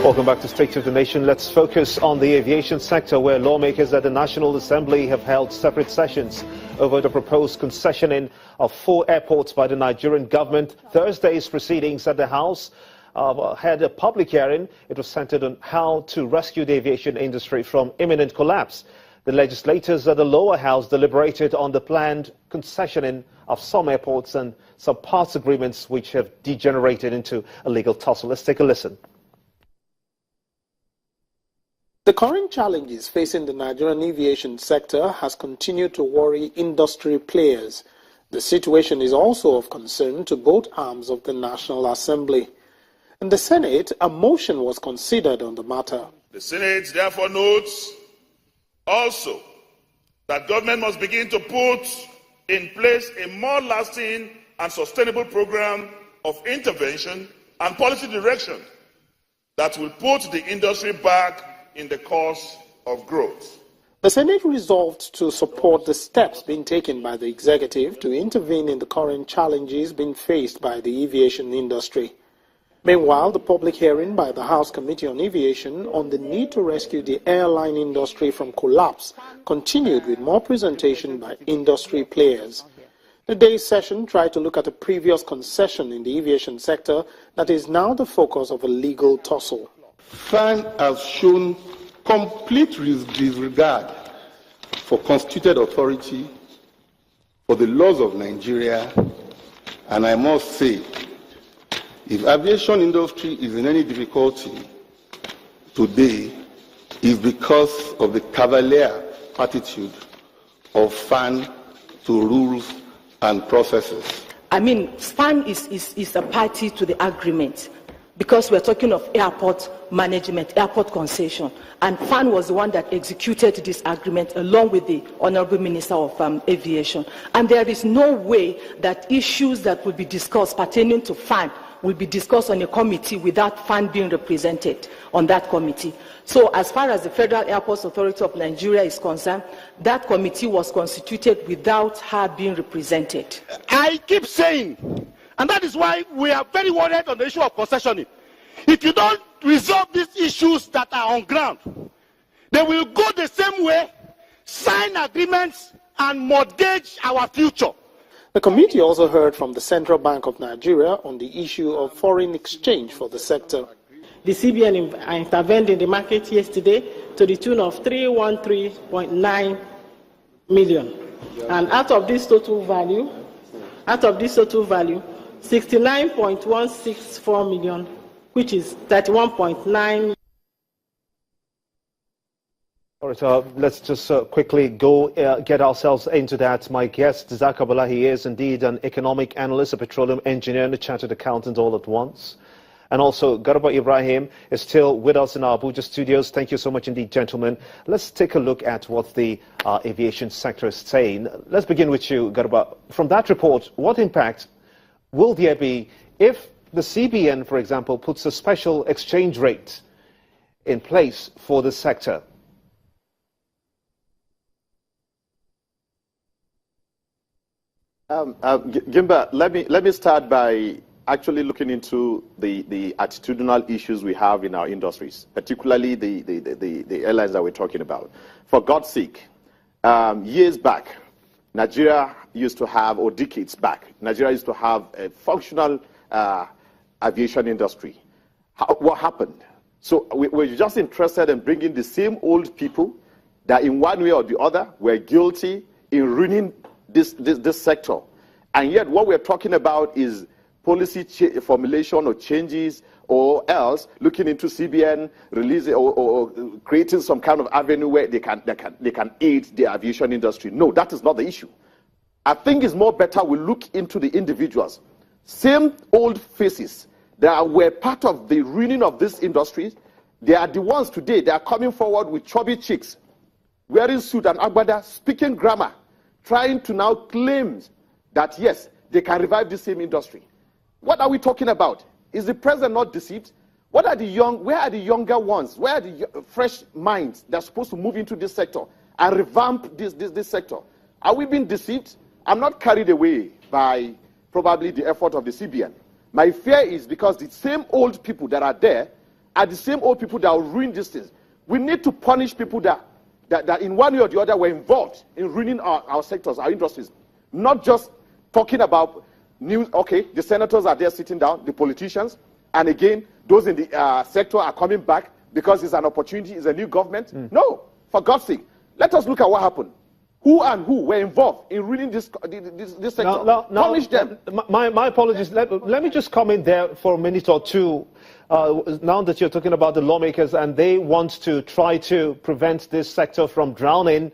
Welcome back to State of the Nation. Let's focus on the aviation sector, where lawmakers at the National Assembly have held separate sessions over the proposed concessioning of 4 airports by the Nigerian government. Thursday's proceedings at the House had a public hearing. It was centered on how to rescue the aviation industry from imminent collapse. The legislators at the lower house deliberated on the planned concessioning of some airports and some parts agreements which have degenerated into a legal tussle. Let's take a listen. The current challenges facing the Nigerian aviation sector has continued to worry industry players. The situation is also of concern to both arms of the National Assembly. In the Senate, a motion was considered on the matter. The Senate therefore notes also that government must begin to put in place a more lasting and sustainable program of intervention and policy direction that will put the industry back in the course of growth. The Senate resolved to support the steps being taken by the executive to intervene in the current challenges being faced by the aviation industry. Meanwhile, the public hearing by the House Committee on Aviation on the need to rescue the airline industry from collapse continued with more presentation by industry players. The day's session tried to look at a previous concession in the aviation sector that is now the focus of a legal tussle. FAN has shown complete disregard for constituted authority, for the laws of Nigeria, and I must say, if aviation industry is in any difficulty today, it's because of the cavalier attitude of FAN to rules and processes. I mean, FAN is a party to the agreement, because we're talking of airport management, airport concession, and FAN was the one that executed this agreement along with the Honorable Minister of Aviation. And there is no way that issues that will be discussed pertaining to FAN will be discussed on a committee without FAN being represented on that committee. So as far as the Federal Airports Authority of Nigeria is concerned, that committee was constituted without her being represented. I keep saying, and that is why we are very worried on the issue of concessioning. If you don't resolve these issues that are on ground, they will go the same way, sign agreements, and mortgage our future. The committee also heard from the Central Bank of Nigeria on the issue of foreign exchange for the sector. The CBN intervened in the market yesterday to the tune of 313.9 million. And out of this total value, 69.164 million, which is 31.9. All right, let's just quickly go get ourselves into that. My guest, Zakabala, he is indeed an economic analyst, a petroleum engineer, and a chartered accountant all at once. And also, Garba Ibrahim is still with us in our Abuja studios. Thank you so much indeed, gentlemen. Let's take a look at what the aviation sector is saying. Let's begin with you, Garba. From that report, what impact will there be if the CBN, for example, puts a special exchange rate in place for the sector? Gimba, let me start by actually looking into the attitudinal issues we have in our industries, particularly the airlines that we're talking about. For God's sake, years back, Nigeria used to have, or decades back, Nigeria used to have a functional aviation industry. What happened? So we're just interested in bringing the same old people that in one way or the other were guilty in ruining this sector. And yet what we're talking about is policy formulation or changes, or else looking into CBN releasing or creating some kind of avenue where they can aid the aviation industry. No, that is not the issue. I think it's more better we look into the individuals. Same old faces that were part of the ruining of this industry, they are the ones today, they are coming forward with chubby chicks, wearing suit and agbada, speaking grammar, trying to now claim that, yes, they can revive the same industry. What are we talking about? Is the president not deceived? Where are the younger ones? Where are the fresh minds that are supposed to move into this sector and revamp this sector? Are we being deceived? I'm not carried away by probably the effort of the CBN. My fear is because the same old people that are there are the same old people that will ruin these things. We need to punish people that in one way or the other were involved in ruining our sectors, our industries. Not just talking about news, okay, the senators are there sitting down, the politicians, and again, those in the sector are coming back because it's an opportunity, it's a new government. No, for God's sake, let us look at what happened. Who were involved in ruining this sector? Punish them. My apologies. Let me just come in there for a minute or two. Now that you're talking about the lawmakers and they want to try to prevent this sector from drowning,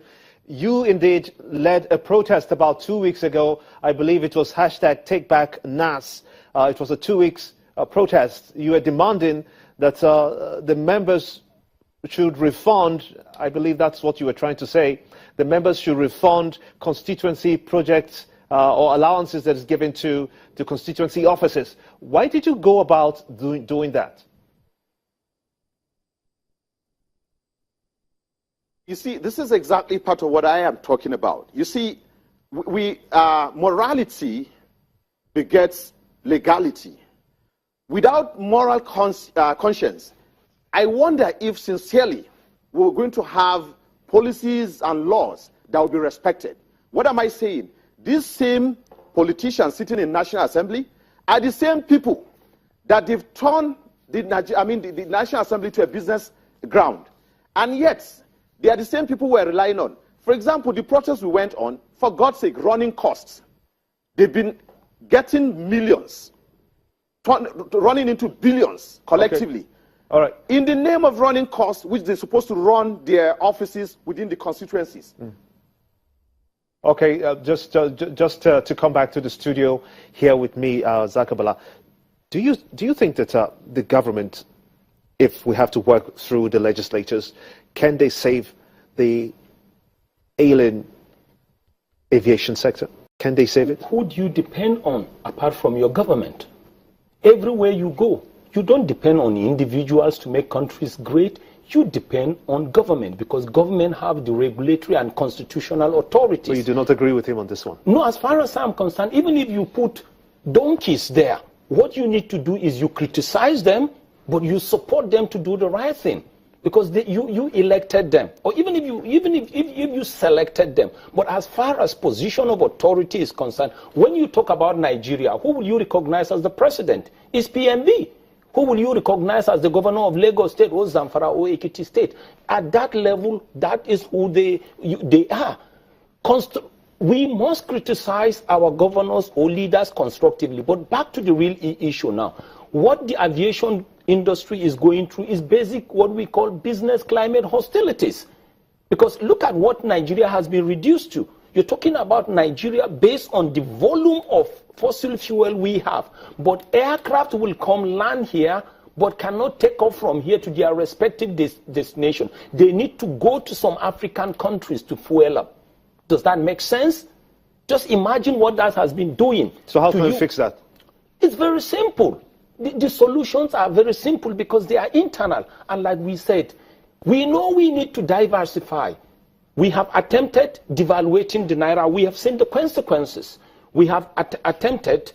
you indeed led a protest about 2 weeks ago. I believe it was #TakeBackNAS. It was a 2 weeks protest. You were demanding that the members should refund, I believe that's what you were trying to say, the members should refund constituency projects or allowances that is given to constituency offices. Why did you go about doing that? You see, this is exactly part of what I am talking about. You see, morality begets legality. Without moral conscience, I wonder if sincerely we're going to have policies and laws that will be respected. What am I saying? These same politicians sitting in National Assembly are the same people that they've turned the National Assembly to a business ground. And yet, they are the same people we're relying on. For example, the protests we went on, for God's sake, running costs. They've been getting millions, running into billions collectively. Okay. All right. In the name of running costs, which they're supposed to run their offices within the constituencies. Okay, just to come back to the studio here with me, Zakabala, do you think that the government, if we have to work through the legislators, can they save the ailing aviation sector? Can they save it? Who do you depend on apart from your government? Everywhere you go, you don't depend on individuals to make countries great. You depend on government because government have the regulatory and constitutional authorities. So you do not agree with him on this one? No, as far as I'm concerned, even if you put donkeys there, what you need to do is you criticize them, but you support them to do the right thing. Because you elected them, or even if you selected them. But as far as position of authority is concerned, when you talk about Nigeria, who will you recognize as the president? It's PMB. Who will you recognize as the governor of Lagos State or Zamfara or Ekiti State? At that level, that is who they are. We must criticize our governors or leaders constructively. But back to the real issue now. What the aviation industry is going through is basic what we call business climate hostilities. Because look at what Nigeria has been reduced to. You're talking about Nigeria based on the volume of fossil fuel we have. But aircraft will come land here but cannot take off from here to their respective destination. They need to go to some African countries to fuel up. Does that make sense? Just imagine what that has been doing. So how can we fix that? It's very simple. The solutions are very simple because they are internal. And like we said, we know we need to diversify. We have attempted devaluating the Naira. We have seen the consequences. We have attempted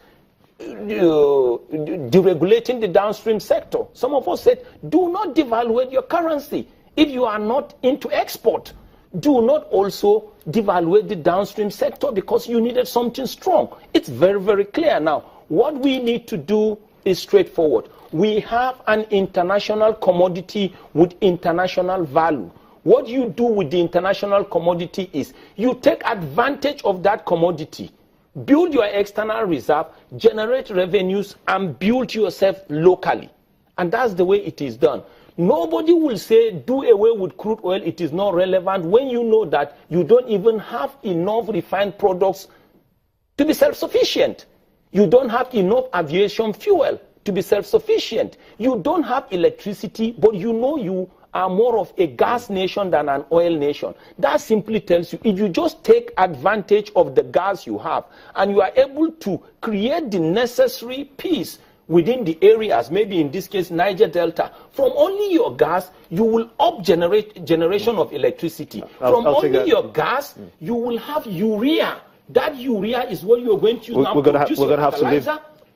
deregulating the downstream sector. Some of us said, do not devaluate your currency. If you are not into export, do not also devaluate the downstream sector because you needed something strong. It's very, very clear now. What we need to do is straightforward. We have an international commodity with international value. What you do with the international commodity is you take advantage of that commodity, build your external reserve, generate revenues, and build yourself locally. And that's the way it is done. Nobody will say do away with crude oil, it is not relevant, when you know that you don't even have enough refined products to be self-sufficient. You don't have enough aviation fuel to be self-sufficient. You don't have electricity, but you know you are more of a gas nation than an oil nation. That simply tells you, if you just take advantage of the gas you have, and you are able to create the necessary peace within the areas, maybe in this case Niger Delta, from only your gas, you will up generation of electricity. From only your gas, you will have urea. That urea is what you're going to use now. We're going to have to leave.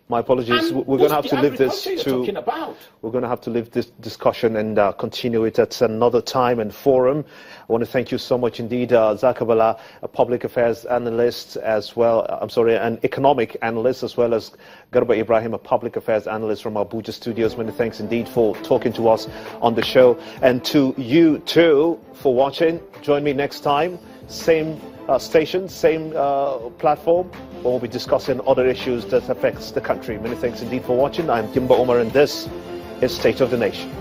My apologies. And We're going to have what's to the leave this agriculture you're to. talking about? We're going to have to leave this discussion and continue it at another time and forum. I want to thank you so much indeed, Zakabala, a public affairs analyst as well. An economic analyst, as well as Garba Ibrahim, a public affairs analyst from Abuja studios. Many thanks indeed for talking to us on the show, and to you too for watching. Join me next time, same station, same platform, where we'll be discussing other issues that affects the country. Many thanks indeed for watching. I'm Gimba Omar, and this is State of the Nation.